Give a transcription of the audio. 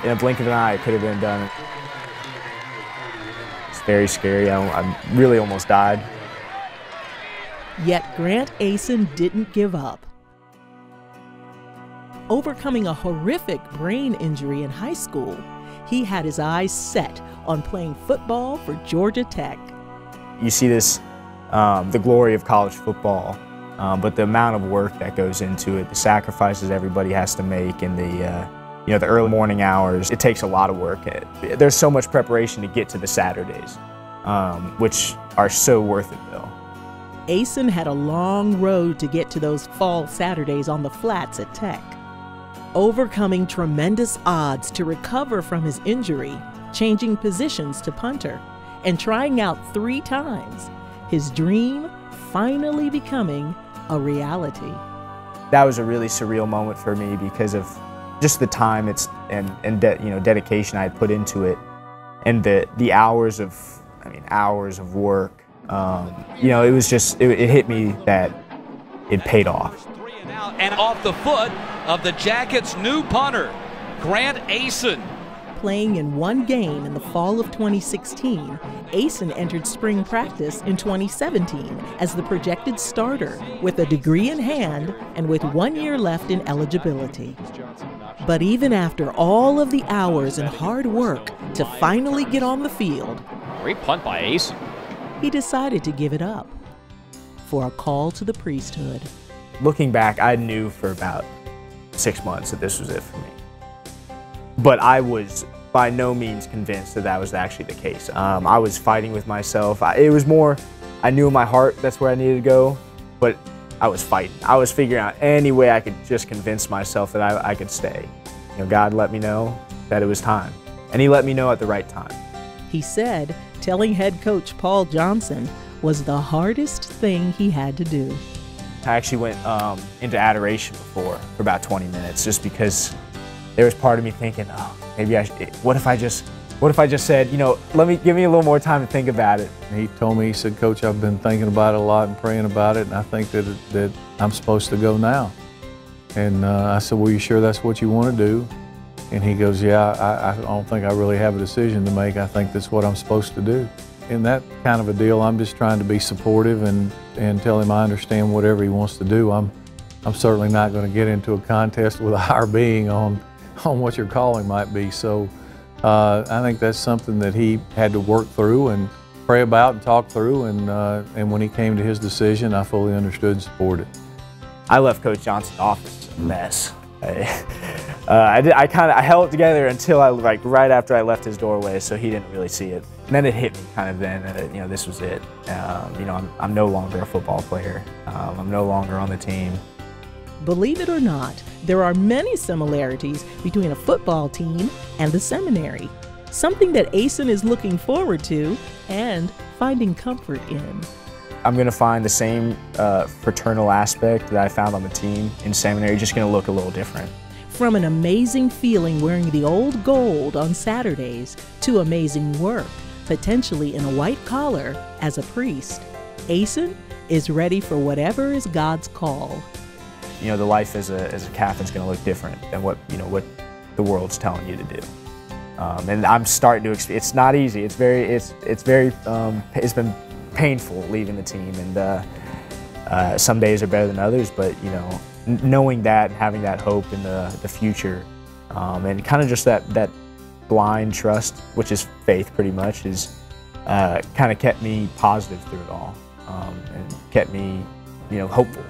In a blink of an eye, it could have been done. It's very scary. I really almost died. Yet Grant Asen didn't give up. Overcoming a horrific brain injury in high school, he had his eyes set on playing football for Georgia Tech. You see this, the glory of college football, but the amount of work that goes into it, the sacrifices everybody has to make, and the early morning hours, it takes a lot of work. There's so much preparation to get to the Saturdays, which are so worth it though. Asen had a long road to get to those fall Saturdays on the flats at Tech. Overcoming tremendous odds to recover from his injury, changing positions to punter, and trying out 3 times, his dream finally becoming a reality. That was a really surreal moment for me because of just the time and dedication I had put into it, and the hours of work. It was just it hit me that it paid off. 3 and out, and off the foot of the Jackets' new punter, Grant Asen. Playing in 1 game in the fall of 2016, Asen entered spring practice in 2017 as the projected starter with a degree in hand and with 1 year left in eligibility. But even after all of the hours and hard work to finally get on the field, Great punt by Asen. He decided to give it up for a call to the priesthood. Looking back, I knew for about 6 months that this was it for me. But I was by no means convinced that that was actually the case. I was fighting with myself. It was more, I knew in my heart that's where I needed to go, but I was fighting. I was figuring out any way I could just convince myself that I could stay. God let me know that it was time, and He let me know at the right time. He said telling head coach Paul Johnson was the hardest thing he had to do. I actually went into adoration for about 20 minutes, just because there was part of me thinking, oh, maybe what if I just said, give me a little more time to think about it. He told me, he said, Coach, I've been thinking about it a lot and praying about it, and I think that I'm supposed to go now. And I said, well, you sure that's what you want to do? And he goes, yeah, I don't think I really have a decision to make. I think that's what I'm supposed to do. In that kind of a deal, I'm just trying to be supportive and tell him I understand whatever he wants to do. I'm certainly not going to get into a contest with a higher being on what your calling might be. So I think that's something that he had to work through and pray about and talk through. And when he came to his decision, I fully understood and supported. I left Coach Johnson's office a mess. I held it together until right after I left his doorway, so he didn't really see it. And then it hit me kind of then that this was it. I'm no longer a football player. I'm no longer on the team. Believe it or not, there are many similarities between a football team and the seminary, something that Asen is looking forward to and finding comfort in. I'm going to find the same fraternal aspect that I found on the team in seminary, just going to look a little different. From an amazing feeling wearing the old gold on Saturdays to amazing work, potentially in a white collar as a priest, Asen is ready for whatever is God's call. The life as a Catholic's going to look different than what the world's telling you to do. And I'm starting to experience. It's not easy. It's been painful leaving the team, and some days are better than others. But knowing that, having that hope in the future, and kind of just that blind trust, which is faith, pretty much, is kind of kept me positive through it all, and kept me hopeful.